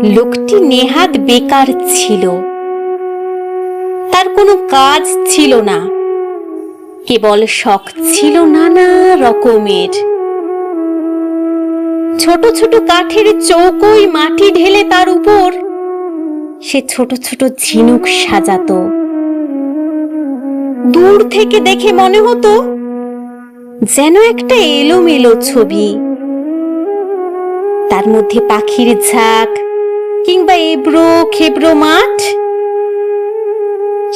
লোকটি নেহাত বেকার ছিল। তার কোনো কাজ ছিল না, কেবল শখ ছিল নানা রকমের। ছোট ছোট কাঠের চৌকোয় মাটি ঢেলে তার উপর সে ছোট ছোট ঝিনুক সাজাতো। দূর থেকে দেখে মনে হতো যেন একটা এলোমেলো ছবি। তার মধ্যে পাখির ঝাঁক কিংবা এবড়ো খেবড়ো মাঠ,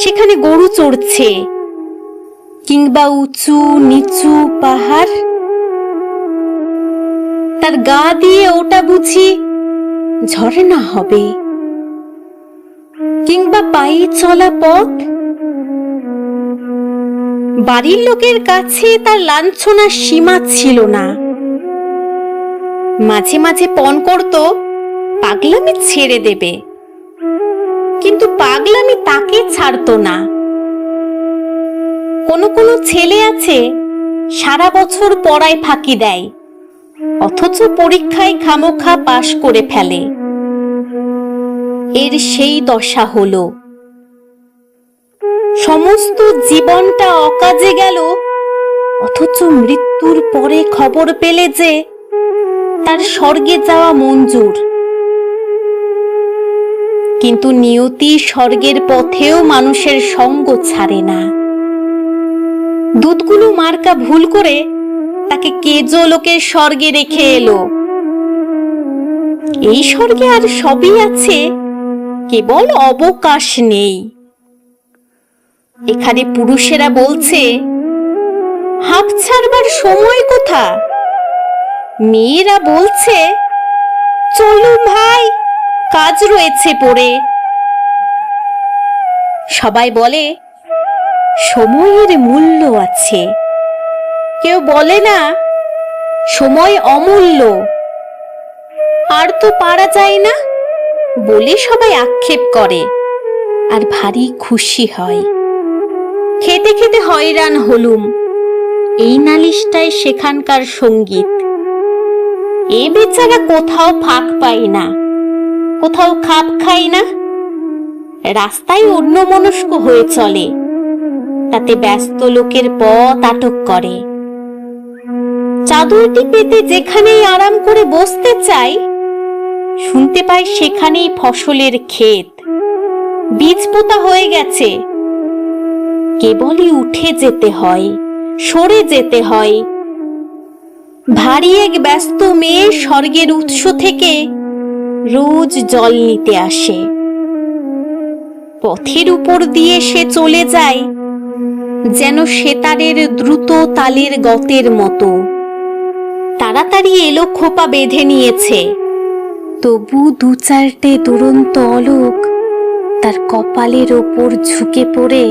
সেখানে গরু চড়ছে, কিংবা উঁচু নিচু পাহাড়। তার গা দিয়ে ওটা বুঝি ঝর্ণা হবে, কিংবা পায়ে চলা পথ। বাড়ির লোকের কাছে তার লাঞ্ছনার সীমা ছিল না। মাঝে মাঝে পণ করত পাগলামি ছেড়ে দেবে, কিন্তু পাগলামি তাকে ছাড়তো না। কোনো কোনো ছেলে আছে সারা বছর পড়ায় ফাঁকি দেয়, অথচ পরীক্ষায় খামোখা পাশ করে ফেলে। এর সেই দশা হলো। সমস্ত জীবনটা অকাজে গেল, অথচ মৃত্যুর পরে খবর পেলে যে তার স্বর্গে যাওয়া মঞ্জুর। কিন্তু নিয়তি স্বর্গের পথেও মানুষের সঙ্গ ছাড়ে না। দুধগুলো মার্কা ভুল করে তাকে কেজো লোকের স্বর্গে রেখে এলো। এই স্বর্গে আর সবই আছে, কেবল অবকাশ নেই। এখানে পুরুষেরা বলছে হাঁপ ছাড়বার সময় কোথা, মেয়েরা বলছে চলুন ভাই, কাজ রয়েছে পড়ে। সবাই বলে সময়ের মূল্য আছে, কেউ বলে না সময় অমূল্য। আর তো পারা যায় না বলে সবাই আক্ষেপ করে আর ভারী খুশি হয়। খেতে খেতে হয়রান হলুম, এই নালিশটাই সেখানকার সঙ্গীত। এ বেচারা কোথাও ফাঁক পাই না, কোথাও খাপ খাই না, রাস্তায় অন্যমনস্ক হয়ে চলে, তাতে ব্যস্ত লোকের পথ আটক করে। চাদরটি পেতে যেখানেই আরাম করে বসতে চাই, শুনতে পাই সেখানেই ফসলের ক্ষেত, বীজ পোতা হয়ে গেছে। কেবলই উঠে যেতে হয়, সরে যেতে হয়। ভারী এক ব্যস্ত মেয়ে স্বর্গের উৎস থেকে রোজ জল নিতে আসে। পথের উপর দিয়ে সে চলে যায় যেন সেতারের দ্রুত তালের গতের মতো। তাড়াতাড়ি এলো খোপা বেঁধে নিয়েছে, তবু দু চারটে দুরন্ত অলোক তার কপালের ওপর ঝুঁকে পড়ে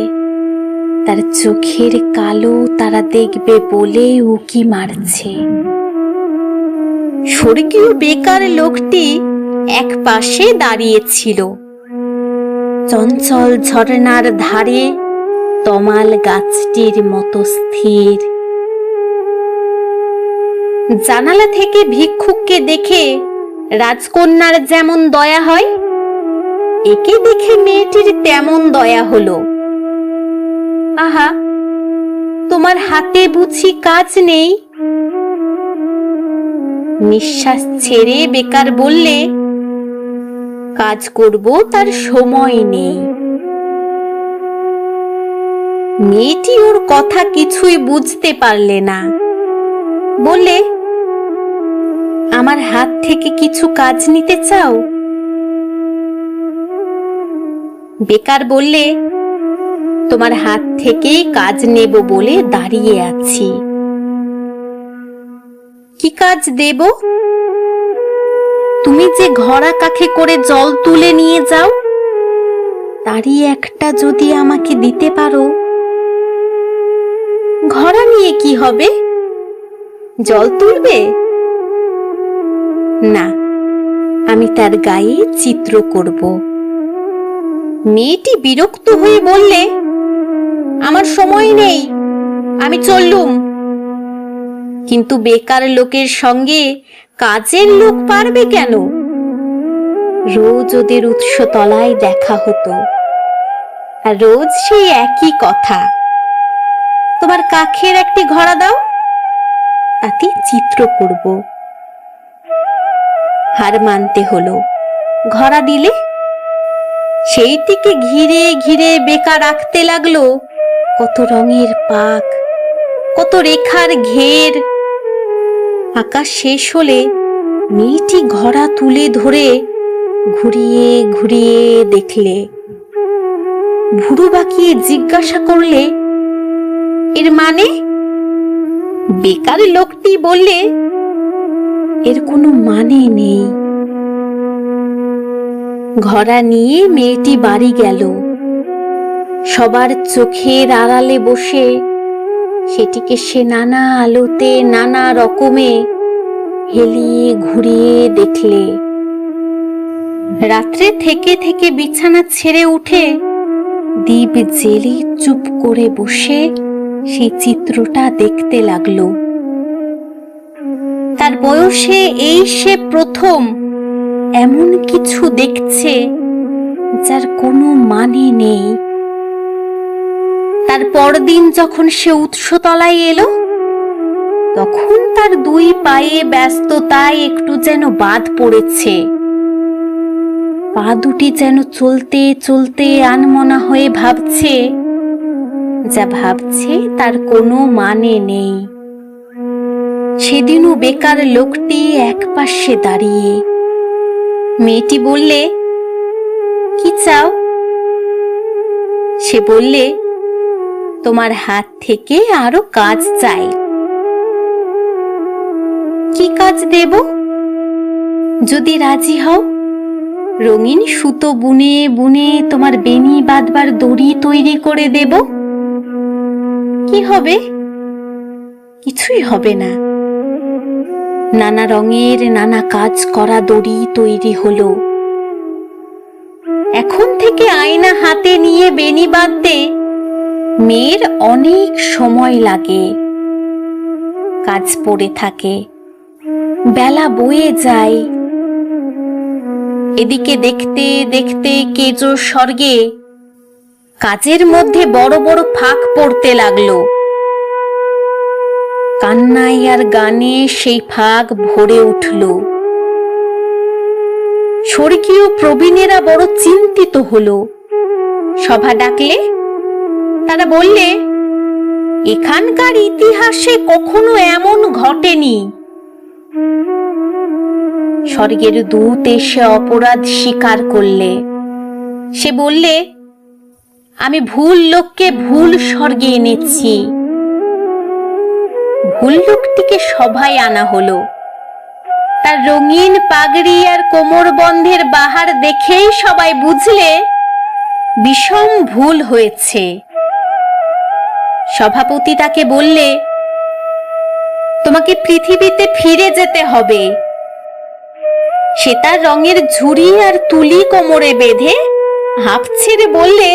তার চোখের কালো তারা দেখবে বলে উকি মারছে। স্বর্গীয় বেকার লোকটি এক পাশে দাঁড়িয়েছিল, চঞ্চল ঝর্ণার ধারে তমাল গাছটির মতো স্থির। জানালা থেকে ভিক্ষুককে দেখে রাজকন্যার যেমন দয়া হয়, একে দেখে মেয়েটির তেমন দয়া হলো। আহা, তোমার হাতে বুঝি কাজ নেই? নিঃশ্বাস ছেড়ে বেকার বললে, কাজ করব তার সময় নেই। মেয়েটি ওর কথা কিছুই বুঝতে পারলে না, বললে, আমার হাত থেকে কিছু কাজ নিতে চাও? বেকার বললে, তোমার হাত থেকেই কাজ নেব বলে দাঁড়িয়ে আছি। কি কাজ দেব? তুমি যে ঘড়া কাখে করে জল তুলে নিয়ে যাও, তারই একটা যদি আমাকে দিতে পারো। ঘড়া নিয়ে কি হবে? জল তুলবে? না, আমি তার গায়ে চিত্র করব। মেয়েটি বিরক্ত হয়ে বললে, আমার সময় নেই, আমি চললুম। কিন্তু বেকার লোকের সঙ্গে কাজের লোক পারবে কেন? রোজ ওদের উৎসতলায় দেখা হতো, আর রোজ সেই একই কথা, তোমার কাঠের একটি ঘোড়া দাও, তাতে চিত্র করব। হার মানতে হলো। ঘোড়া দিলে সেইটিকে ঘিরে ঘিরে বেকার আঁকতে লাগলো কত রঙের পাক, কত রেখার ঘের। আঁকা শেষ হলে মেয়েটি ঘোড়া তুলে ধরে ঘুরিয়ে ঘুরিয়ে দেখলে, ভুরু বাঁকিয়ে জিজ্ঞাসা করলে, এর মানে? বেকার লোকটি বললে, এর কোনো মানে নেই। ঘোড়া নিয়ে মেয়েটি বাড়ি গেল। সবার চোখের আড়ালে বসে সেটিকে সে নানা আলোতে নানা রকমে হেলিয়ে ঘুরিয়ে দেখলে। রাত্রে থেকে থেকে বিছানা ছেড়ে উঠে দীপ জেলে চুপ করে বসে সেই চিত্রটা দেখতে লাগলো। তার বয়সে এই সে প্রথম এমন কিছু দেখছে যার কোনো মানে নেই। তার পরদিন যখন সে উৎসতলায় এলো, তখন তার দুই পায়ে ব্যস্ততায় একটু যেন বাদ পড়েছে। পা দুটি যেন চলতে চলতে আনমনা হয়ে ভাবছে, যা ভাবছে তার কোনো মানে নেই। সেদিনও বেকার লোকটি একপাশে দাঁড়িয়ে। মেয়েটি বললে, কি চাও? সে বললে, তোমার হাত থেকে আরো কাজ চাই। কি কাজ দেব? যদি রাজি হও, রঙিন সুতো বুনে বুনে তোমার বেনি বাঁধবার দড়ি তৈরি করে দেব। কি হবে? কিছুই হবে না। নানা রঙের নানা কাজ করা দড়ি তৈরি হলো। এখন থেকে আয়না হাতে নিয়ে বেনি বাঁধতে মেয়ের অনেক সময় লাগে। কাজ পড়ে থাকে, বেলা বয়ে যায়। এদিকে দেখতে দেখতে কেজো স্বর্গে কাজের মধ্যে বড় বড় ফাঁক পড়তে লাগলো। কান্নায় আর গানে সেই ফাঁক ভরে উঠল। স্বর্গীয় প্রবীণেরা বড় চিন্তিত হলো। সভা ডাকলে তারা বললে, এখানকার ইতিহাসে কখনো এমন ঘটেনি। স্বর্গের দূত এসে অপরাধ স্বীকার করলে। সে বললে, আমি ভুল লোককে ভুল স্বর্গে এনেছি। ভুল লোকটিকে সভায় আনা হলো। তার রঙিন পাগড়ি আর কোমর বন্ধের বাহার দেখেই সবাই বুঝলে বিষম ভুল হয়েছে। সভাপতি তাকে বললে, তোমাকে পৃথিবীতে ফিরে যেতে হবে। সে তার রঙের ঝুড়ি আর তুলি কোমরে বেঁধে হাঁপ ছেড়ে বললে,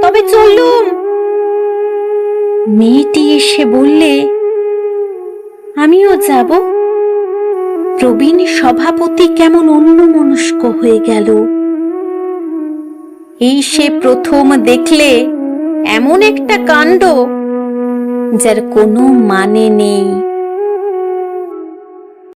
তবে চললুম। মেয়েটি এসে বললে, আমিও যাব। প্রবীণ সভাপতি কেমন অন্যমনস্ক হয়ে গেল। এই সে প্রথম দেখলে এমন একটা কাণ্ড যার কোনো মানে নেই।